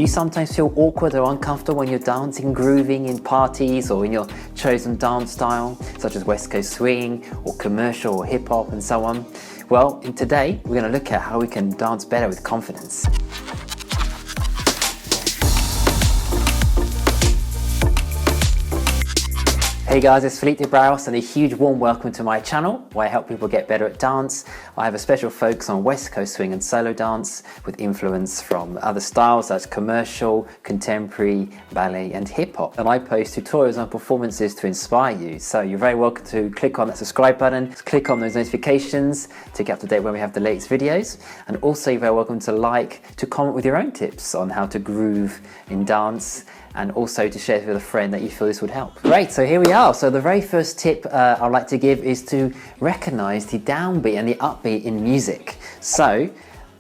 Do you sometimes feel awkward or uncomfortable when you're dancing, grooving in parties or in your chosen dance style, such as West Coast swing or commercial or hip hop and so on? Well, today we're going to look at how we can dance better with confidence. Hey guys, it's Felipe Braus and a huge warm welcome to my channel where I help people get better at dance. I have a special focus on West Coast swing and solo dance with influence from other styles such as commercial, contemporary, ballet and hip hop. And I post tutorials on performances to inspire you. So you're very welcome to click on that subscribe button, click on those notifications to get up to date when we have the latest videos. And also you're very welcome to comment with your own tips on how to groove in dance, and also to share with a friend that you feel this would help. Great, so here we are. So the very first tip I'd like to give is to recognize the downbeat and the upbeat in music. So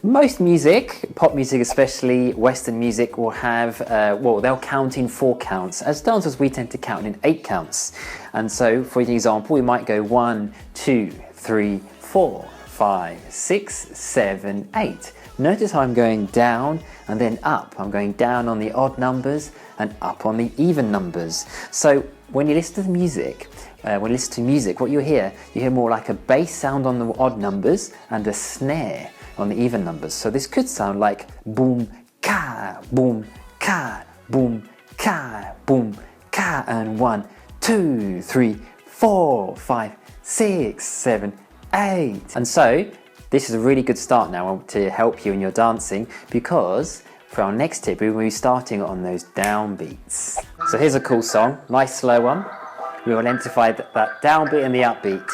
most music, pop music especially, Western music will have, they'll count in 4 counts. As dancers, we tend to count in 8 counts. And so for example, we might go 1, 2, 3, 4, 5, 6, 7, 8. Notice how I'm going down and then up. I'm going down on the odd numbers and up on the even numbers. So when you listen to the music, what you hear more like a bass sound on the odd numbers and a snare on the even numbers. So this could sound like boom, ka, boom, ka, boom, ka, boom, ka, and 1, 2, 3, 4, 5, 6, 7, 8. And so this is a really good start now to help you in your dancing, because for our next tip, we will be starting on those downbeats. So here's a cool song, nice slow one. We will identify that downbeat and the upbeat.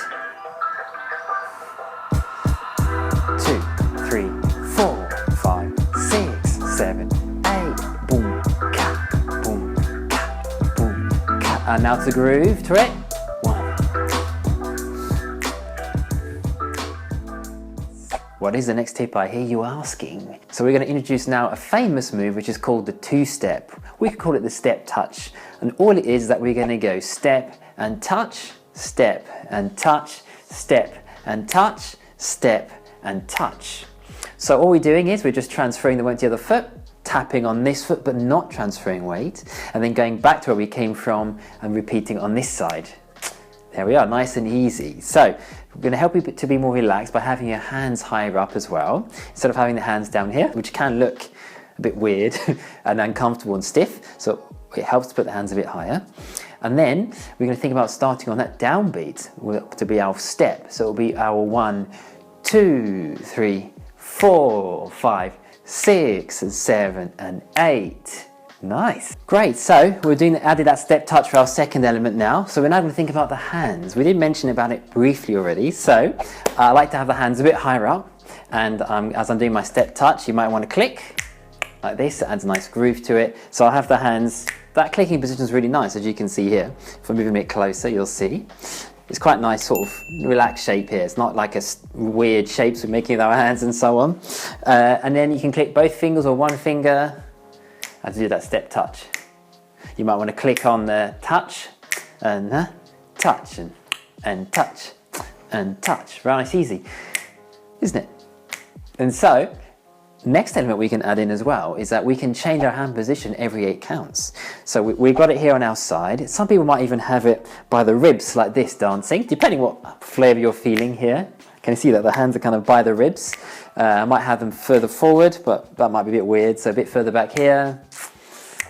2, 3, 4, 5, 6, 7, 8. Boom, ka, boom, ka, boom, ka. And now to groove to it. 1. What is the next tip, I hear you asking? So we're going to introduce now a famous move which is called the 2-step. We could call it the step touch. And all it is that we're going to go step and touch, step and touch, step and touch, step and touch. So all we're doing is we're just transferring the weight to the other foot, tapping on this foot but not transferring weight, and then going back to where we came from and repeating on this side. There we are, nice and easy. So we're going to help you to be more relaxed by having your hands higher up as well, instead of having the hands down here, which can look a bit weird and uncomfortable and stiff. So it helps to put the hands a bit higher. And then we're going to think about starting on that downbeat to be our step. So it'll be our 1, 2, 3, 4, 5, 6, 7, and 8. Nice. Great, so we're added that step touch for our second element now. So we're now going to think about the hands. We did mention about it briefly already. So I like to have the hands a bit higher up. And as I'm doing my step touch, you might want to click like this. It adds a nice groove to it. So I'll have the hands, that clicking position is really nice, as you can see here. If I move a bit closer, you'll see. It's quite a nice sort of relaxed shape here. It's not like a weird shapes we're making with our hands and so on. And then you can click both fingers or one finger and do that step touch. You might want to click on the touch and touch and touch and touch. Right, nice, easy, isn't it? And so, next element we can add in as well is that we can change our hand position every 8 counts. So we've got it here on our side. Some people might even have it by the ribs like this dancing, depending what flavor you're feeling here. Can you see that the hands are kind of by the ribs? I might have them further forward, but that might be a bit weird. So a bit further back here.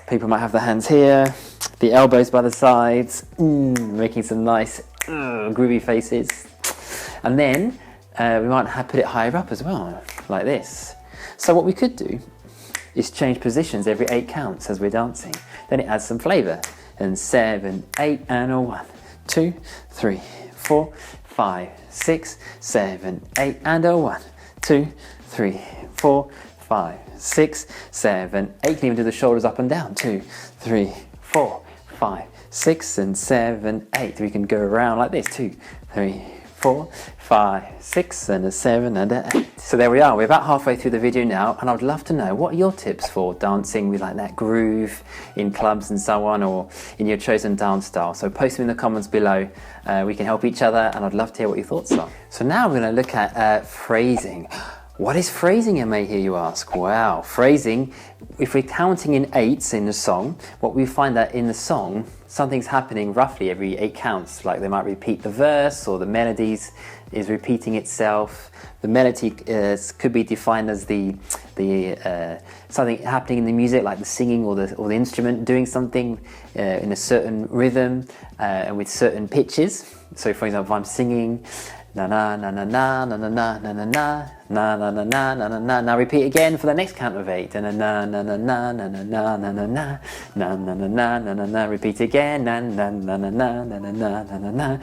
People might have the hands here, the elbows by the sides, making some nice groovy faces. And then we might put it higher up as well, like this. So what we could do is change positions every 8 counts as we're dancing. Then it adds some flavor. And 7, 8, and a 1, 2, 3, 4, 5, 6, 7, 8, and a 1, 2, 3, 4, 5, 6, 7, 8. You can even do the shoulders up and down. 2, 3, 4, 5, 6, and 7, 8. We can go around like this. 2, 3, 4, 5, 6, and a 7, and a 8. So there we are. We're about halfway through the video now, and I'd love to know, what are your tips for dancing with like that groove in clubs and so on, or in your chosen dance style? So post them in the comments below. We can help each other, and I'd love to hear what your thoughts are. So now we're going to look at phrasing. What is phrasing, I may hear you ask? Wow, phrasing, if we're counting in eights in the song, what we find that in the song, something's happening roughly every 8 counts. Like they might repeat the verse, or the melodies is repeating itself. The melody could be defined as the something happening in the music, like the singing or the instrument doing something in a certain rhythm and with certain pitches. So for example, if I'm singing na na na na na na na na na na na na na na na na na na. Now repeat again for the next count of 8. Na na na na na na na na na na na na na na na na na na. Repeat again. Na na na na na na na na na na.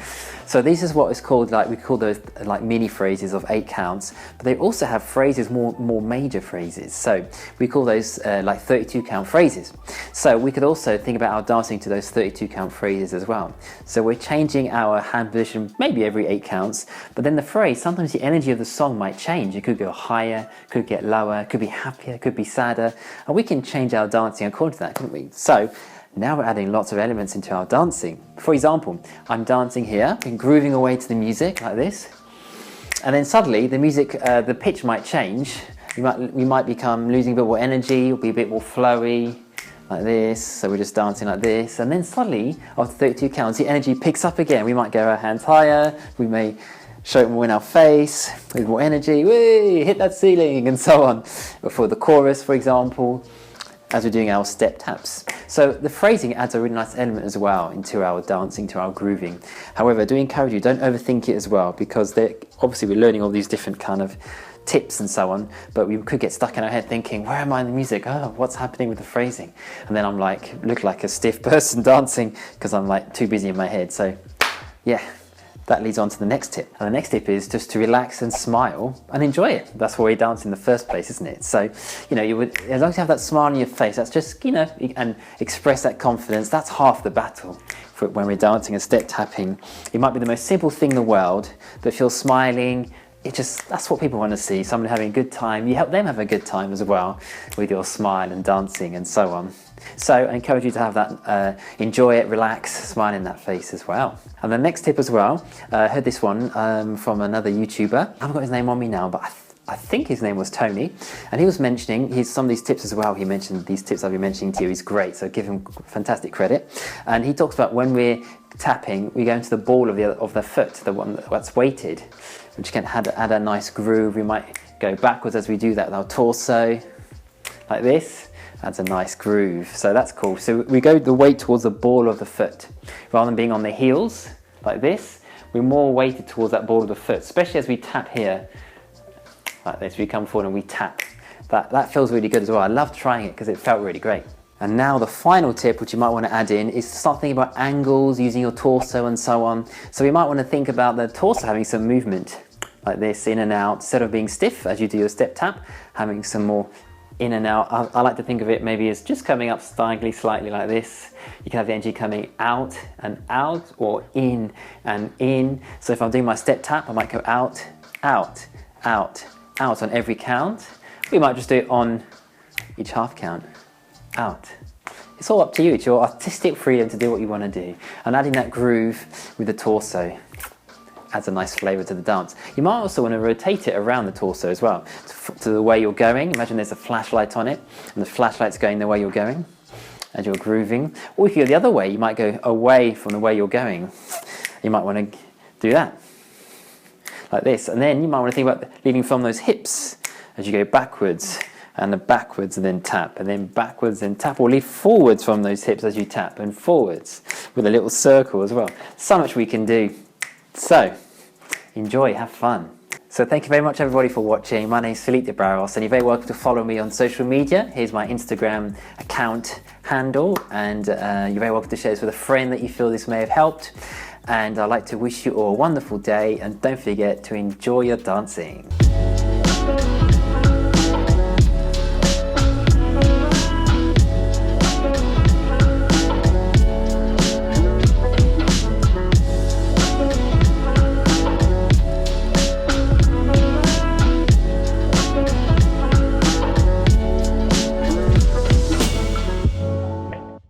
So this is what is called, like we call those like mini phrases of 8 counts. But they also have phrases, more major phrases. So we call those like 32 count phrases. So we could also think about our dancing to those 32 count phrases as well. So we're changing our hand position maybe every 8 counts. But then the phrase, sometimes the energy of the song might change. It could go higher, could get lower, could be happier, could be sadder. And we can change our dancing according to that, couldn't we? So now we're adding lots of elements into our dancing. For example, I'm dancing here, and grooving away to the music like this. And then suddenly the music, the pitch might change. We might become losing a bit more energy, it'll be a bit more flowy, like this. So we're just dancing like this. And then suddenly, after 32 counts, the energy picks up again. We might go our hands higher, we may show it more in our face, with more energy, whee, hit that ceiling, and so on. For the chorus, for example, as we're doing our step taps. So the phrasing adds a really nice element as well into our dancing, to our grooving. However, I do encourage you, don't overthink it as well, because obviously we're learning all these different kind of tips and so on, but we could get stuck in our head thinking, where am I in the music? Oh, what's happening with the phrasing? And then I'm like, look like a stiff person dancing because I'm like too busy in my head. So yeah. That leads on to the next tip. And the next tip is just to relax and smile and enjoy it. That's why we dance in the first place, isn't it? So, you know, as long as you have that smile on your face, that's just, you know, and express that confidence. That's half the battle when we're dancing and step tapping. It might be the most simple thing in the world, but if you're smiling, that's what people want to see. Someone having a good time. You help them have a good time as well with your smile and dancing and so on. So I encourage you to have that, enjoy it, relax, smile in that face as well. And the next tip as well, I heard this one from another YouTuber. I haven't got his name on me now, but I think his name was Tony. And he was mentioning some of these tips as well. He mentioned these tips I've been mentioning to you. He's great, so give him fantastic credit. And he talks about when we're tapping, we go into the ball of the foot, the one that's weighted, which can add a nice groove. We might go backwards as we do that with our torso, like this. Adds a nice groove, so that's cool. So we go the weight towards the ball of the foot. Rather than being on the heels, like this, we're more weighted towards that ball of the foot, especially as we tap here, like this. We come forward and we tap. That feels really good as well. I love trying it because it felt really great. And now the final tip, which you might want to add in, is to start thinking about angles, using your torso and so on. So we might want to think about the torso having some movement, like this, in and out, instead of being stiff as you do your step tap, having some more in and out. I like to think of it maybe as just coming up slightly like this. You can have the energy coming out and out, or in and in. So if I'm doing my step tap, I might go out, out, out, out on every count. We might just do it on each half count, out. It's all up to you. It's your artistic freedom to do what you want to do. And adding that groove with the torso adds a nice flavour to the dance. You might also want to rotate it around the torso as well, to the way you're going. Imagine there's a flashlight on it, and the flashlight's going the way you're going as you're grooving. Or if you go the other way, you might go away from the way you're going. You might want to do that, like this. And then you might want to think about leading from those hips as you go backwards, and the backwards and then tap, and then backwards and tap, or lead forwards from those hips as you tap, and forwards with a little circle as well. So much we can do. So, enjoy, have fun. So thank you very much everybody for watching. My name is Philippe de Barros, and you're very welcome to follow me on social media. Here's my Instagram account handle, and you're very welcome to share this with a friend that you feel this may have helped. And I'd like to wish you all a wonderful day, and don't forget to enjoy your dancing.